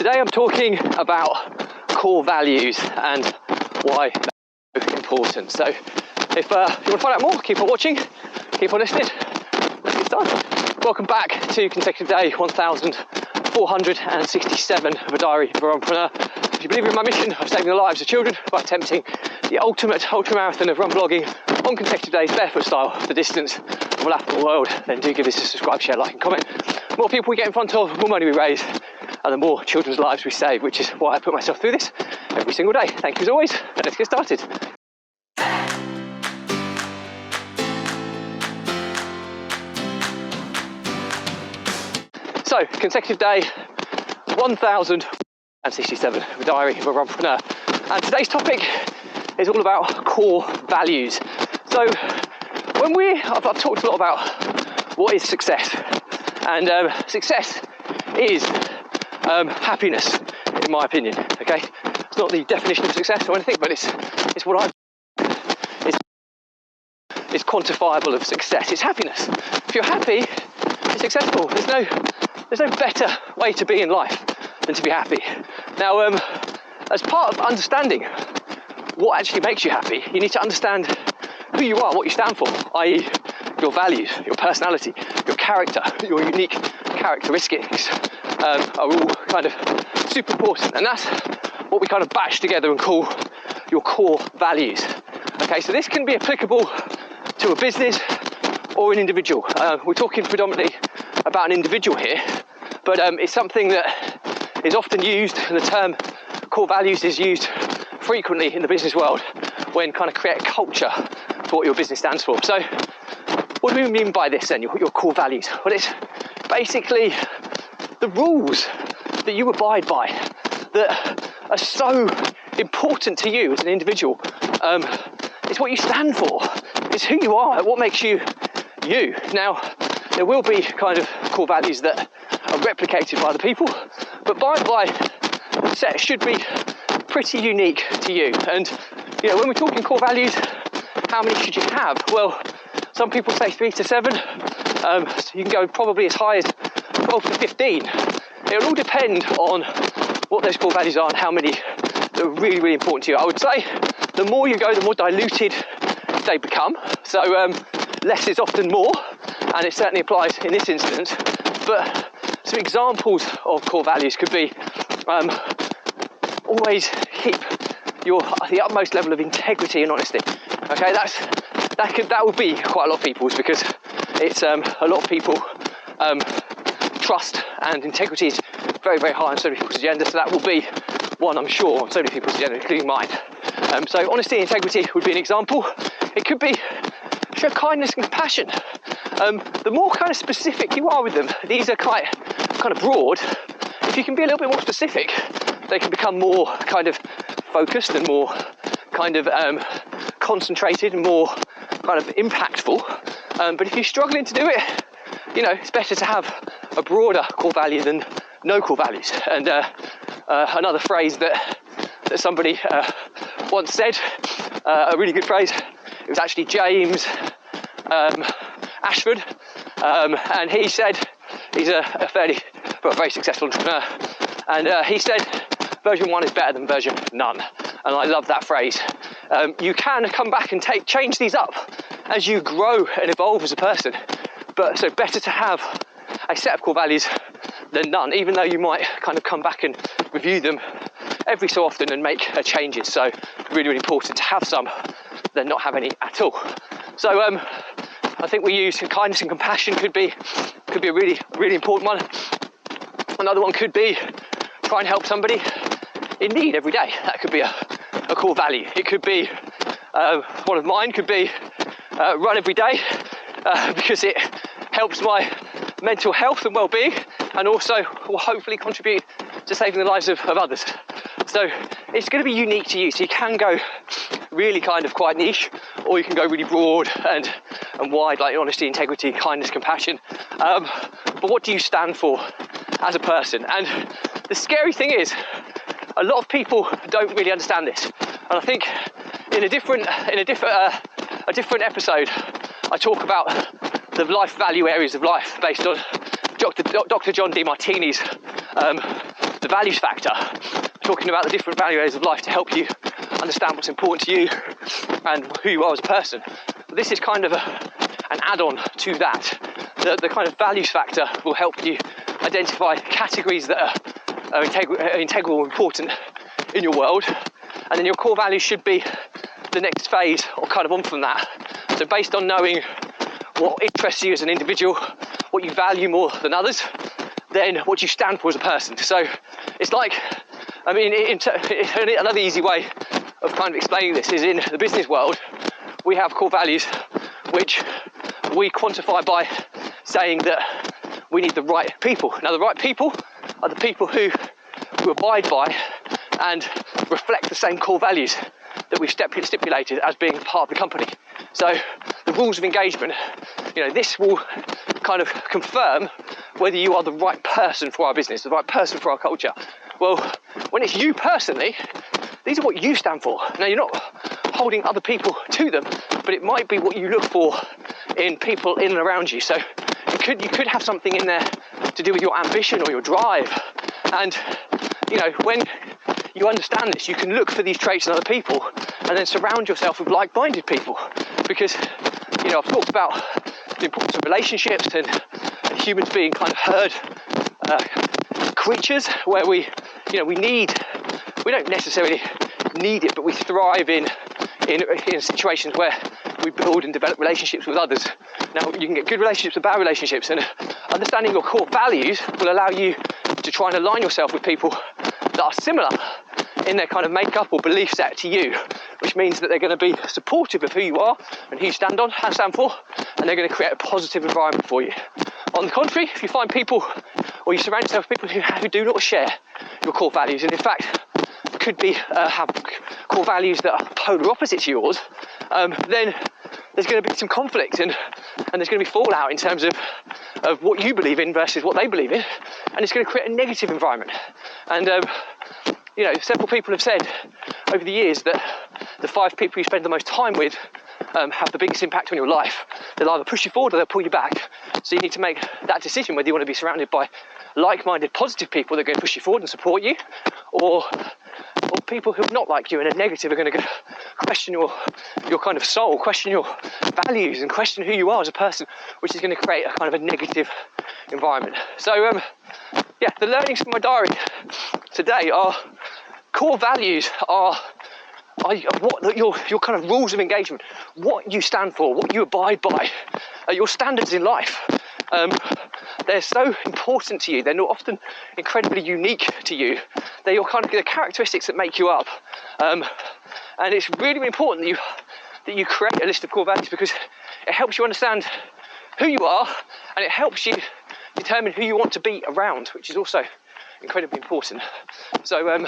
Today I'm talking about core values and why they're important. So if you want to find out more, keep on watching, keep on listening. Let's get started. Welcome back to consecutive day 1467 of a diary for Runpreneur. If you believe in my mission of saving the lives of children by attempting the ultimate ultramarathon of run blogging on consecutive days, barefoot style, the distance of a lap of the world, then do give this a subscribe, share, like and comment. The more people we get in front of, the more money we raise, and the more children's lives we save, which is why I put myself through this every single day. Thank you as always, and let's get started. So, consecutive day 1067 of a diary of a Runpreneur. And today's topic is all about core values. So, I've talked a lot about what is success. And success is happiness, in my opinion, okay? It's not the definition of success or anything, but it's what it's quantifiable of success. It's happiness. If you're happy, you're successful. There's no better way to be in life than to be happy. Now, as part of understanding what actually makes you happy, you need to understand who you are, what you stand for, i.e. your values, your personality, your character, your unique characteristics are all kind of super important, and that's what we kind of batch together and call your core values. Okay, so this can be applicable to a business or an individual. We're talking predominantly about an individual here, but it's something that is often used, and the term core values is used frequently in the business world when kind of create a culture for what your business stands for. So what do we mean by this then, your core values? Well, it's basically the rules that you abide by that are so important to you as an individual. It's what you stand for. It's who you are, what makes you you. Now, there will be kind of core values that are replicated by other people, but by the set should be pretty unique to you. And you know, when we're talking core values, how many should you have? Well, some people say 3 to 7. So you can go probably as high as 12 to 15. It'll all depend on what those core values are and how many that are really, really important to you. I would say the more you go, the more diluted they become. So less is often more, and it certainly applies in this instance. But some examples of core values could be always keep the utmost level of integrity and honesty. Okay, that would be quite a lot of people's, because it's a lot of people trust and integrity is very, very high on so many people's agenda. So that will be one, I'm sure, on so many people's agenda, including mine. So honesty and integrity would be an example. It could be show kindness and compassion. The more kind of specific you are with them, these are quite kind of broad. If you can be a little bit more specific, they can become more kind of focused and more kind of concentrated and more kind of impactful. But if you're struggling to do it, you know, it's better to have a broader core value than no core values. And another phrase that somebody once said, a really good phrase, it was actually James Ashford, and he said, he's a very successful entrepreneur, and he said version 1 is better than version none. And I love that phrase. You can come back and change these up as you grow and evolve as a person, but so better to have a set of core values than none, even though you might kind of come back and review them every so often and make changes. So really, really important to have some than not have any at all. So I think we use kindness and compassion could be a really, really important one. Another one could be try and help somebody in need every day. That could be a core value. It could be one of mine could be run every day because it helps my mental health and well-being, and also will hopefully contribute to saving the lives of others. So it's going to be unique to you. So you can go really kind of quite niche, or you can go really broad and wide, like honesty, integrity, kindness, compassion. But what do you stand for as a person? And the scary thing is, a lot of people don't really understand this. And I think in a different episode, I talk about the life value areas of life based on Dr. John D. Martini's the the values factor, talking about the different value areas of life to help you understand what's important to you and who you are as a person. But this is kind of an add-on to that. The kind of values factor will help you identify categories that are integral and important in your world, and then your core values should be the next phase or kind of on from that. So based on knowing what interests you as an individual, what you value more than others, then what you stand for as a person. So it's like, I mean, another easy way of kind of explaining this is in the business world, we have core values which we quantify by saying that we need the right people. Now, the right people are the people who abide by and reflect the same core values that we've stipulated as being part of the company. So the rules of engagement, this will kind of confirm whether you are the right person for our business, the right person for our culture. Well, when it's you personally, these are what you stand for. Now, you're not holding other people to them, but it might be what you look for in people in and around you. So you could have something in there to do with your ambition or your drive. And, when you understand this, you can look for these traits in other people and then surround yourself with like-minded people. Because, I've talked about the importance of relationships and humans being kind of herd creatures where we don't necessarily need it, but we thrive in situations where we build and develop relationships with others. Now, you can get good relationships and bad relationships, and understanding your core values will allow you to try and align yourself with people that are similar in their kind of makeup or belief set to you, which means that they're going to be supportive of who you are and who you stand for, and they're going to create a positive environment for you. On the contrary, if you find people, or you surround yourself with people who do not share your core values, and in fact could be have core values that are polar opposite to yours, then there's going to be some conflict and there's going to be fallout in terms of what you believe in versus what they believe in, and it's going to create a negative environment. And several people have said over the years that the 5 people you spend the most time with have the biggest impact on your life. They'll either push you forward or they'll pull you back. So you need to make that decision whether you want to be surrounded by like-minded, positive people that are going to push you forward and support you, or people who are not like you and are negative, are going to question your kind of soul, question your values, and question who you are as a person, which is going to create a kind of a negative environment. So the learnings from my diary today are core values are what your kind of rules of engagement, what you stand for, what you abide by, your standards in life. They're so important to you. They're not often incredibly unique to you. They're your kind of the characteristics that make you up. And it's really, really important that you create a list of core values, because it helps you understand who you are and it helps you determine who you want to be around, which is also incredibly important. So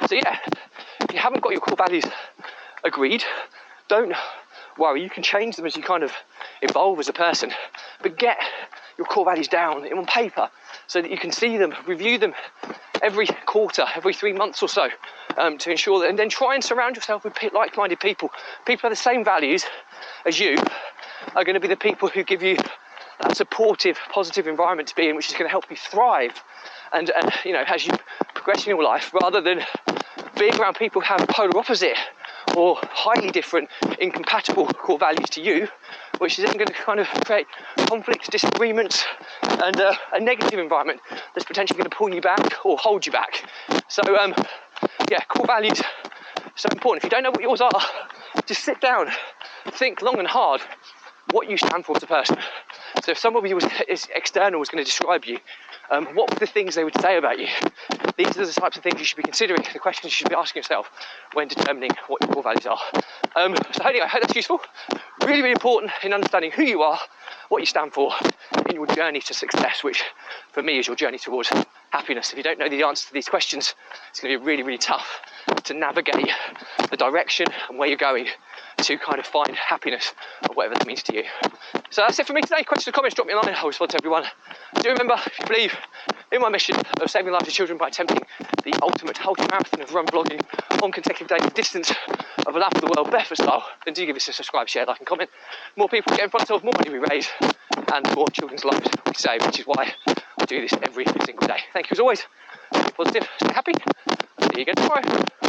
if you haven't got your core values agreed, don't worry. You can change them as you kind of evolve as a person, but get your core values down on paper so that you can see them, review them every quarter, every 3 months or so, to ensure that, and then try and surround yourself with like-minded people. People who have the same values as you are going to be the people who give you that supportive, positive environment to be in, which is going to help you thrive and as you progress in your life, rather than being around people who have polar opposite or highly different, incompatible core values to you, which is then going to kind of create conflicts, disagreements, and a negative environment that's potentially going to pull you back or hold you back. So, core values are so important. If you don't know what yours are, just sit down, think long and hard what you stand for as a person. So if somebody is external was going to describe you, what were the things they would say about you? These are the types of things you should be considering, the questions you should be asking yourself when determining what your core values are. So anyway, I hope that's useful. Really, really important in understanding who you are, what you stand for in your journey to success, which for me is your journey towards happiness. If you don't know the answer to these questions, it's going to be really, really tough to navigate the direction and where you're going to kind of find happiness or whatever that means to you. So that's it for me today. Questions or comments, drop me a line. I'll respond to everyone. Do remember, if you believe in my mission of saving lives of children by attempting the ultimate marathon of run blogging on consecutive daily distance of a lap of the world barefoot style, then do give us a subscribe, share, like and comment. More people get in front of, more money we raise, and more children's lives we save, which is why I do this every single day. Thank you as always. positive, stay happy. I'll see you again tomorrow.